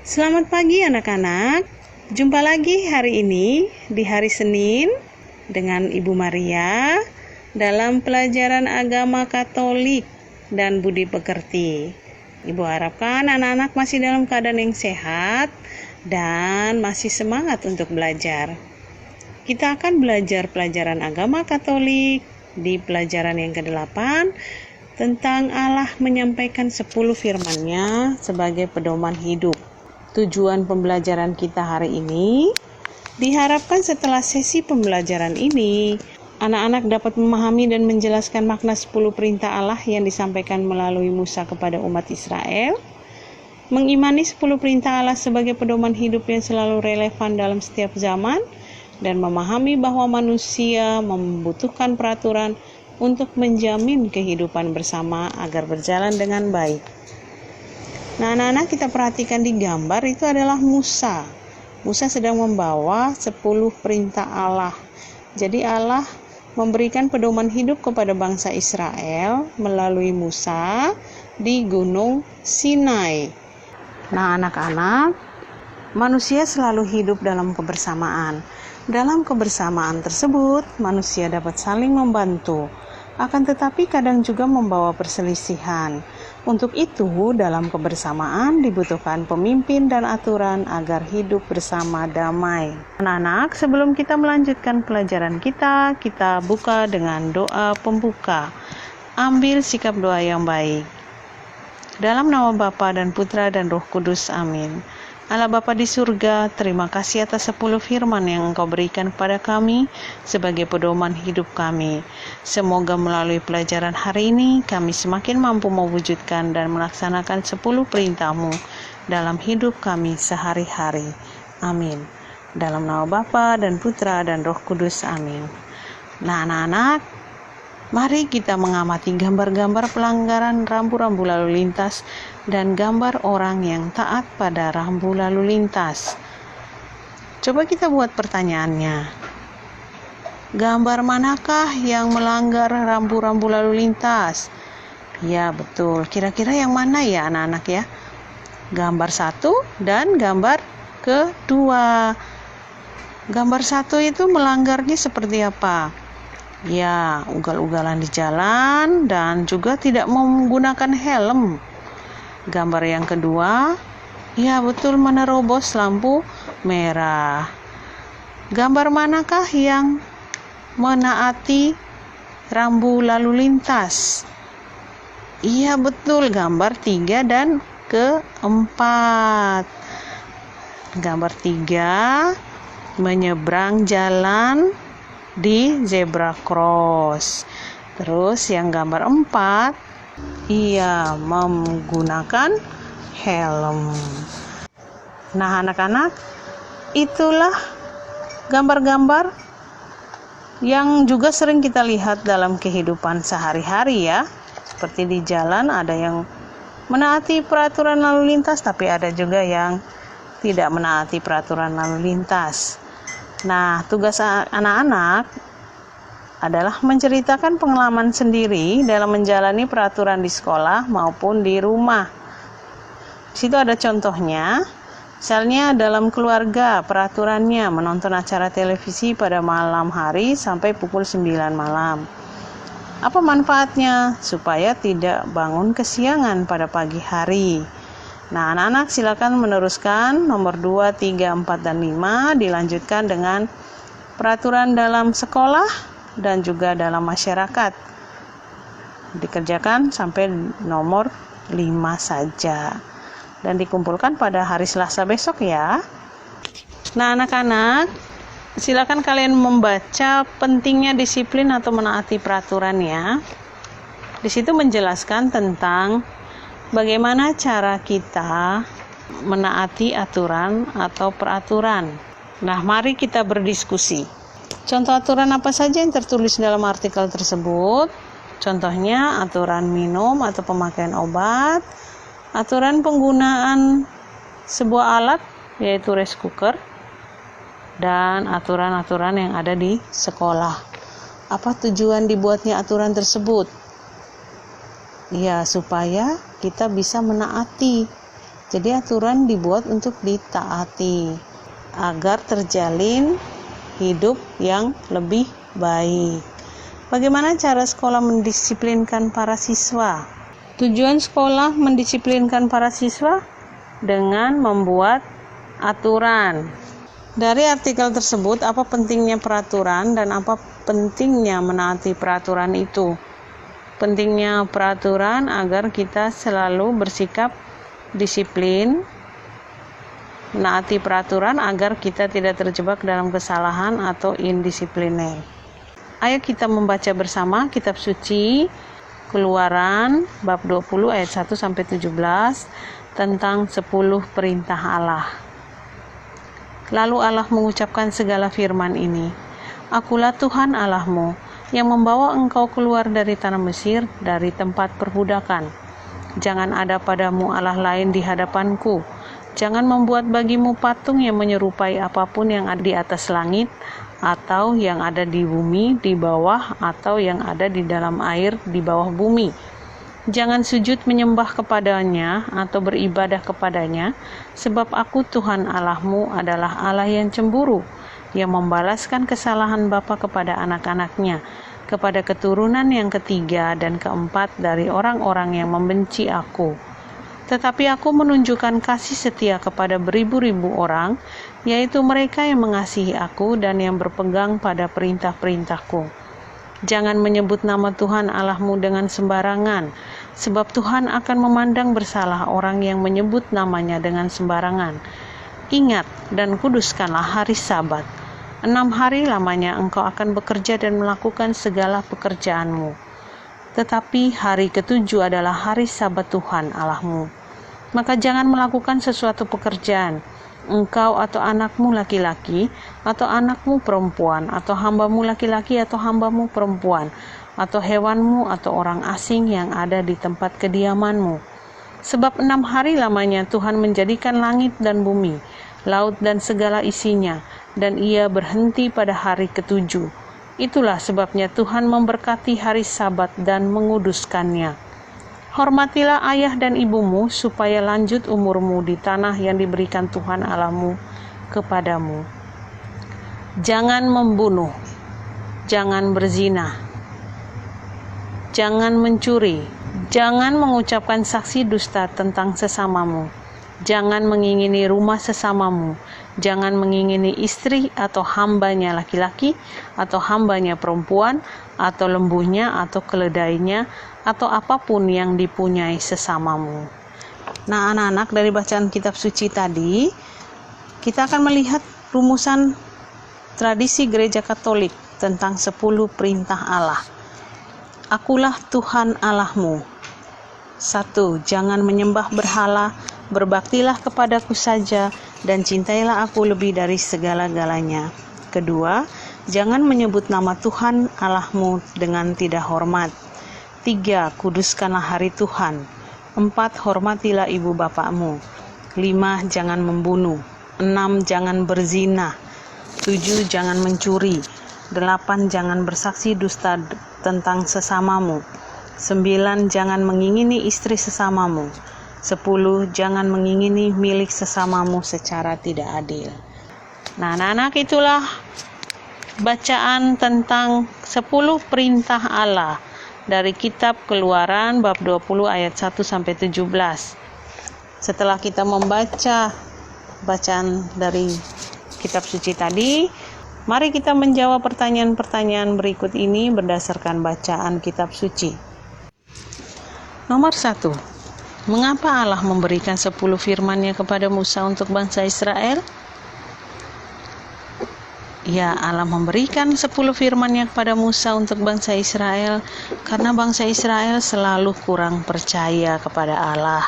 Selamat pagi anak-anak. Jumpa lagi hari ini di hari Senin dengan Ibu Maria dalam pelajaran agama Katolik dan budi pekerti. Ibu harapkan anak-anak masih dalam keadaan yang sehat dan masih semangat untuk belajar. Kita akan belajar pelajaran agama Katolik di pelajaran yang ke-8 tentang Allah menyampaikan 10 firman-Nya sebagai pedoman hidup. Tujuan pembelajaran kita hari ini diharapkan setelah sesi pembelajaran ini, anak-anak dapat memahami dan menjelaskan makna 10 perintah Allah yang disampaikan melalui Musa kepada umat Israel, mengimani 10 perintah Allah sebagai pedoman hidup yang selalu relevan dalam setiap zaman, dan memahami bahwa manusia membutuhkan peraturan untuk menjamin kehidupan bersama agar berjalan dengan baik. Nah, anak-anak, kita perhatikan di gambar itu adalah Musa. Musa sedang membawa 10 perintah Allah. Jadi Allah memberikan pedoman hidup kepada bangsa Israel melalui Musa di Gunung Sinai. Nah, anak-anak, manusia selalu hidup dalam kebersamaan. Dalam kebersamaan tersebut, manusia dapat saling membantu, akan tetapi kadang juga membawa perselisihan. Untuk itu, dalam kebersamaan dibutuhkan pemimpin dan aturan agar hidup bersama damai. Anak-anak, sebelum kita melanjutkan pelajaran kita buka dengan doa pembuka. Ambil sikap doa yang baik. Dalam nama Bapa dan Putra dan Roh Kudus, amin. Allah Bapa di surga, terima kasih atas 10 firman yang Engkau berikan kepada kami sebagai pedoman hidup kami. Semoga melalui pelajaran hari ini kami semakin mampu mewujudkan dan melaksanakan 10 perintah-Mu dalam hidup kami sehari-hari. Amin. Dalam nama Bapa dan Putra dan Roh Kudus, amin. Nah, anak-anak, mari kita mengamati gambar-gambar pelanggaran rambu-rambu lalu lintas dan gambar orang yang taat pada rambu lalu lintas. Coba kita buat pertanyaannya. Gambar manakah yang melanggar rambu-rambu lalu lintas? Ya, betul. Kira-kira yang mana ya anak-anak ya? Gambar 1 dan gambar kedua. Gambar 1 itu melanggarnya seperti apa? Ya, ugal-ugalan di jalan dan juga tidak menggunakan helm. Gambar yang kedua, ya betul, menerobos lampu merah. Gambar manakah yang menaati rambu lalu lintas? Iya betul, gambar 3 dan keempat. Gambar 3, menyeberang jalan di zebra cross. Terus yang gambar 4, ia menggunakan helm. Nah, anak-anak, itulah gambar-gambar yang juga sering kita lihat dalam kehidupan sehari-hari ya. Seperti di jalan ada yang menaati peraturan lalu lintas, tapi ada juga yang tidak menaati peraturan lalu lintas. Nah, tugas anak-anak adalah menceritakan pengalaman sendiri dalam menjalani peraturan di sekolah maupun di rumah. Di situ ada contohnya, misalnya dalam keluarga peraturannya menonton acara televisi pada malam hari sampai pukul 9 malam. Apa manfaatnya? Supaya tidak bangun kesiangan pada pagi hari. Nah, anak-anak silakan meneruskan nomor 2, 3, 4, dan 5 dilanjutkan dengan peraturan dalam sekolah dan juga dalam masyarakat. Dikerjakan sampai nomor 5 saja dan dikumpulkan pada hari Selasa besok ya. Nah, anak-anak, silakan kalian membaca pentingnya disiplin atau menaati peraturan ya. Di situ menjelaskan tentang bagaimana cara kita menaati aturan atau peraturan. Nah, mari kita berdiskusi. Contoh aturan apa saja yang tertulis dalam artikel tersebut? Contohnya aturan minum atau pemakaian obat, aturan penggunaan sebuah alat yaitu rice cooker, dan aturan-aturan yang ada di sekolah. Apa tujuan dibuatnya aturan tersebut? Ya, supaya kita bisa menaati. Jadi aturan dibuat untuk ditaati agar terjalin hidup yang lebih baik. Bagaimana cara sekolah mendisiplinkan para siswa? Tujuan sekolah mendisiplinkan para siswa dengan membuat aturan. Dari artikel tersebut, apa pentingnya peraturan dan apa pentingnya menaati peraturan itu? Pentingnya peraturan agar kita selalu bersikap disiplin, menaati peraturan agar kita tidak terjebak dalam kesalahan atau indisipliner. Ayo kita membaca bersama kitab suci Keluaran bab 20 ayat 1 sampai 17 tentang 10 perintah Allah. Lalu Allah mengucapkan segala firman ini, Akulah Tuhan Allahmu yang membawa engkau keluar dari tanah Mesir, dari tempat perbudakan. Jangan ada padamu Allah lain di hadapanku. Jangan membuat bagimu patung yang menyerupai apapun yang ada di atas langit, atau yang ada di bumi di bawah, atau yang ada di dalam air di bawah bumi. Jangan sujud menyembah kepadanya atau beribadah kepadanya, sebab aku Tuhan Allahmu adalah Allah yang cemburu, yang membalaskan kesalahan bapa kepada anak-anaknya, kepada keturunan yang ketiga dan keempat dari orang-orang yang membenci aku. Tetapi aku menunjukkan kasih setia kepada beribu-ribu orang, yaitu mereka yang mengasihi aku dan yang berpegang pada perintah-perintahku. Jangan menyebut nama Tuhan Allahmu dengan sembarangan, sebab Tuhan akan memandang bersalah orang yang menyebut namanya dengan sembarangan. Ingat dan kuduskanlah hari Sabat. 6 hari lamanya engkau akan bekerja dan melakukan segala pekerjaanmu. Tetapi hari ketujuh adalah hari Sabat Tuhan Allahmu. Maka jangan melakukan sesuatu pekerjaan, engkau atau anakmu laki-laki, atau anakmu perempuan, atau hambamu laki-laki atau hambamu perempuan, atau hewanmu atau orang asing yang ada di tempat kediamanmu. Sebab 6 hari lamanya Tuhan menjadikan langit dan bumi, laut dan segala isinya, dan ia berhenti pada hari ketujuh. Itulah sebabnya Tuhan memberkati hari Sabat dan menguduskannya. Hormatilah ayah dan ibumu supaya lanjut umurmu di tanah yang diberikan Tuhan Allahmu kepadamu. Jangan membunuh, jangan berzina, jangan mencuri, jangan mengucapkan saksi dusta tentang sesamamu, jangan mengingini rumah sesamamu, jangan mengingini istri atau hambanya laki-laki, atau hambanya perempuan, atau lembunya, atau keledainya, atau apapun yang dipunyai sesamamu. Nah, anak-anak, dari bacaan kitab suci tadi, kita akan melihat rumusan tradisi gereja Katolik tentang 10 perintah Allah. Akulah Tuhan Allahmu. 1. Jangan menyembah berhala, berbaktilah kepadaku saja, dan cintailah aku lebih dari segala-galanya. 2. Jangan menyebut nama Tuhan Allahmu dengan tidak hormat. 3. Kuduskanlah hari Tuhan. 4. Hormatilah ibu bapakmu. 5. Jangan membunuh. 6. Jangan berzina. 7. Jangan mencuri. 8. Jangan bersaksi dusta tentang sesamamu. 9. Jangan mengingini istri sesamamu. 10. Jangan mengingini milik sesamamu secara tidak adil. Nah, anak-anak, itulah bacaan tentang 10 perintah Allah dari kitab Keluaran bab 20 ayat 1 sampai 17. Setelah kita membaca bacaan dari kitab suci tadi, mari kita menjawab pertanyaan-pertanyaan berikut ini berdasarkan bacaan kitab suci. Nomor 1. Mengapa Allah memberikan 10 firman-Nya kepada Musa untuk bangsa Israel? Ya, Allah memberikan 10 firman-Nya kepada Musa untuk bangsa Israel karena bangsa Israel selalu kurang percaya kepada Allah.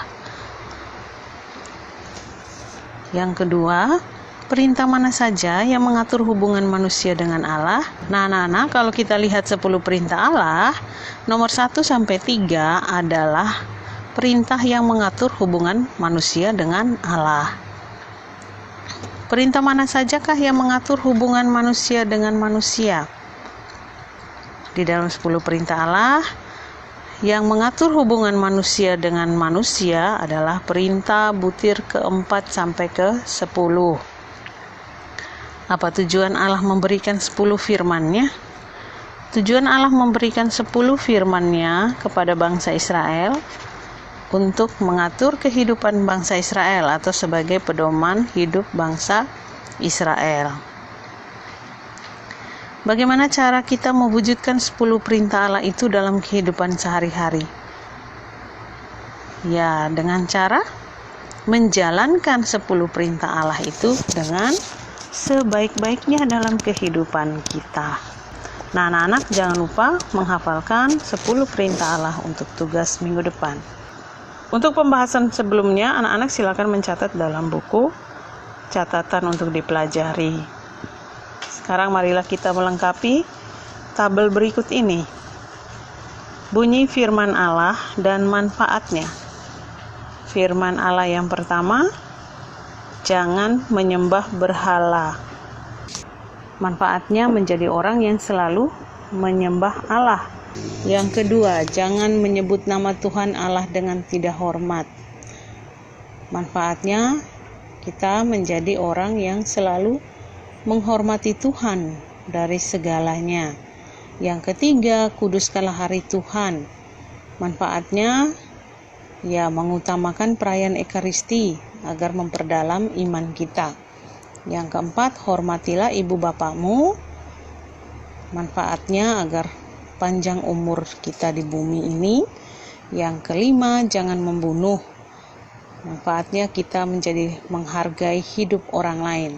Yang kedua, perintah mana saja yang mengatur hubungan manusia dengan Allah? Nah, anak-anak, kalau kita lihat 10 perintah Allah, nomor 1 sampai 3 adalah perintah yang mengatur hubungan manusia dengan Allah. Perintah mana sajakah yang mengatur hubungan manusia dengan manusia? Di dalam 10 perintah Allah, Yang mengatur hubungan manusia dengan manusia adalah perintah butir keempat sampai ke-10. Apa tujuan Allah memberikan 10 firman-Nya? Tujuan Allah memberikan 10 firman-Nya kepada bangsa Israel untuk mengatur kehidupan bangsa Israel atau sebagai pedoman hidup bangsa Israel. Bagaimana cara kita mewujudkan 10 perintah Allah itu dalam kehidupan sehari-hari? Ya, dengan cara menjalankan 10 perintah Allah itu dengan sebaik-baiknya dalam kehidupan kita. Nah, anak-anak jangan lupa menghafalkan 10 perintah Allah untuk tugas minggu depan. Untuk pembahasan sebelumnya, anak-anak silakan mencatat dalam buku catatan untuk dipelajari. Sekarang marilah kita melengkapi tabel berikut ini. Bunyi firman Allah dan manfaatnya. Firman Allah yang pertama, jangan menyembah berhala. Manfaatnya menjadi orang yang selalu menyembah Allah. Yang kedua, jangan menyebut nama Tuhan Allah dengan tidak hormat. Manfaatnya, kita menjadi orang yang selalu menghormati Tuhan dari segalanya. Yang ketiga, kuduskanlah hari Tuhan. Manfaatnya, ya mengutamakan perayaan Ekaristi agar memperdalam iman kita. Yang keempat, hormatilah ibu bapakmu. Manfaatnya agar panjang umur kita di bumi ini. Yang kelima, jangan membunuh. Manfaatnya kita menjadi menghargai hidup orang lain.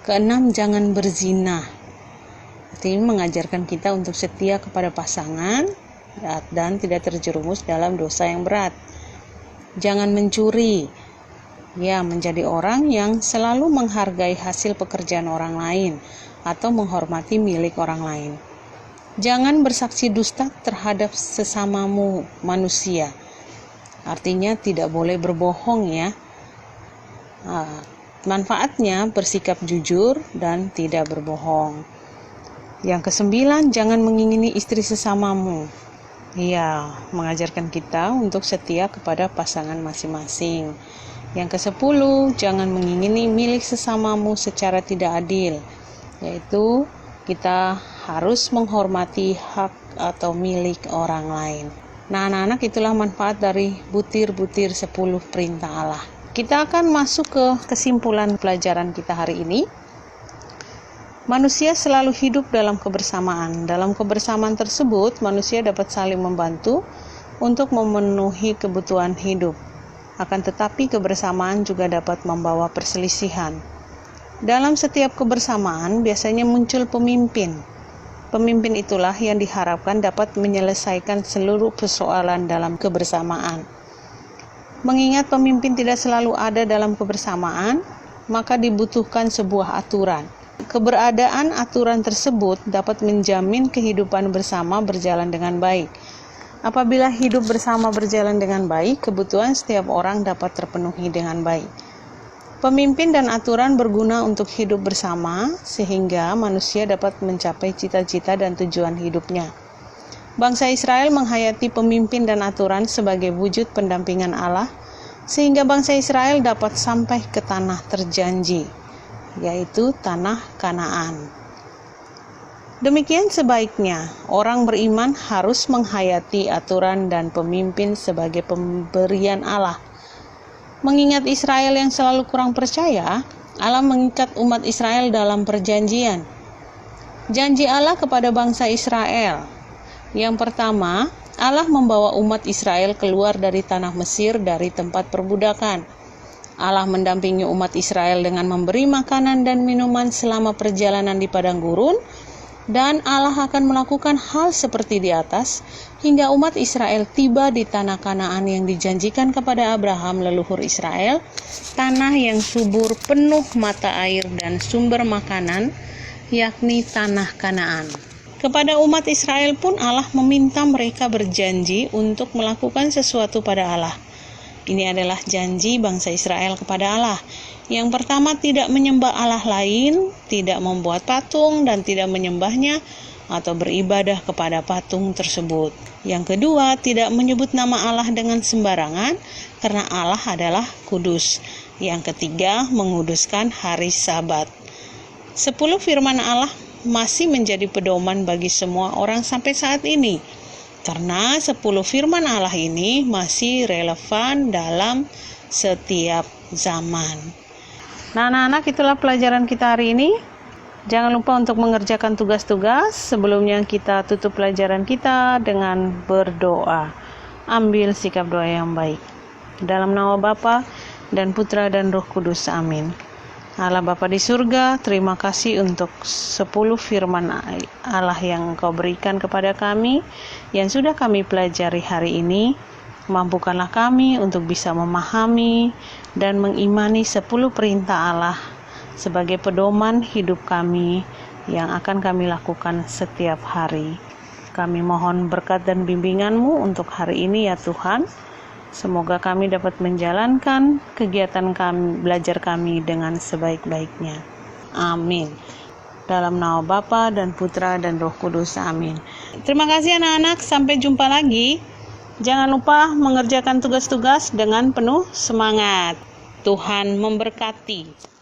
Keenam, jangan berzina. Artinya mengajarkan kita untuk setia kepada pasangan dan tidak terjerumus dalam dosa yang berat. Jangan mencuri. Ya, menjadi orang yang selalu menghargai hasil pekerjaan orang lain atau menghormati milik orang lain. Jangan bersaksi dusta terhadap sesamamu manusia. Artinya tidak boleh berbohong ya. Manfaatnya bersikap jujur dan tidak berbohong. Yang kesembilan, jangan mengingini istri sesamamu. Ya, mengajarkan kita untuk setia kepada pasangan masing-masing. Yang ke-10, jangan mengingini milik sesamamu secara tidak adil, yaitu kita harus menghormati hak atau milik orang lain. Nah, anak-anak, itulah manfaat dari butir-butir 10 perintah Allah. Kita akan masuk ke kesimpulan pelajaran kita hari ini. Manusia selalu hidup dalam kebersamaan. Dalam kebersamaan tersebut, manusia dapat saling membantu untuk memenuhi kebutuhan hidup. Akan tetapi kebersamaan juga dapat membawa perselisihan. Dalam setiap kebersamaan biasanya muncul pemimpin. Pemimpin itulah yang diharapkan dapat menyelesaikan seluruh persoalan dalam kebersamaan. Mengingat pemimpin tidak selalu ada dalam kebersamaan, maka dibutuhkan sebuah aturan. Keberadaan aturan tersebut dapat menjamin kehidupan bersama berjalan dengan baik. Apabila hidup bersama berjalan dengan baik, kebutuhan setiap orang dapat terpenuhi dengan baik. Pemimpin dan aturan berguna untuk hidup bersama, sehingga manusia dapat mencapai cita-cita dan tujuan hidupnya. Bangsa Israel menghayati pemimpin dan aturan sebagai wujud pendampingan Allah, sehingga bangsa Israel dapat sampai ke tanah terjanji, yaitu tanah Kanaan. Demikian sebaiknya, orang beriman harus menghayati aturan dan pemimpin sebagai pemberian Allah. Mengingat Israel yang selalu kurang percaya, Allah mengikat umat Israel dalam perjanjian. Janji Allah kepada bangsa Israel. Yang pertama, Allah membawa umat Israel keluar dari tanah Mesir dari tempat perbudakan. Allah mendampingi umat Israel dengan memberi makanan dan minuman selama perjalanan di padang gurun. Dan Allah akan melakukan hal seperti di atas, hingga umat Israel tiba di tanah Kanaan yang dijanjikan kepada Abraham leluhur Israel, tanah yang subur penuh mata air dan sumber makanan, yakni tanah Kanaan. Kepada umat Israel pun Allah meminta mereka berjanji untuk melakukan sesuatu pada Allah. Ini adalah janji bangsa Israel kepada Allah. Yang pertama, tidak menyembah Allah lain, tidak membuat patung dan tidak menyembahnya, atau beribadah kepada patung tersebut. Yang kedua, tidak menyebut nama Allah dengan sembarangan karena Allah adalah kudus. Yang ketiga, menguduskan hari Sabat. 10 firman Allah masih menjadi pedoman bagi semua orang sampai saat ini. Karena 10 firman Allah ini masih relevan dalam setiap zaman. Nah, anak-anak, itulah pelajaran kita hari ini. Jangan lupa untuk mengerjakan tugas-tugas. Sebelumnya kita tutup pelajaran kita dengan berdoa. Ambil sikap doa yang baik. Dalam nama Bapa dan Putra dan Roh Kudus. Amin. Allah Bapa di surga, terima kasih untuk 10 firman Allah yang Engkau berikan kepada kami, yang sudah kami pelajari hari ini. Mampukanlah kami untuk bisa memahami dan mengimani 10 perintah Allah sebagai pedoman hidup kami yang akan kami lakukan setiap hari. Kami mohon berkat dan bimbingan-Mu untuk hari ini ya Tuhan. Semoga kami dapat menjalankan kegiatan kami, belajar kami dengan sebaik-baiknya. Amin. Dalam nama Bapa dan Putra dan Roh Kudus. Amin. Terima kasih anak-anak. Sampai jumpa lagi. Jangan lupa mengerjakan tugas-tugas dengan penuh semangat. Tuhan memberkati.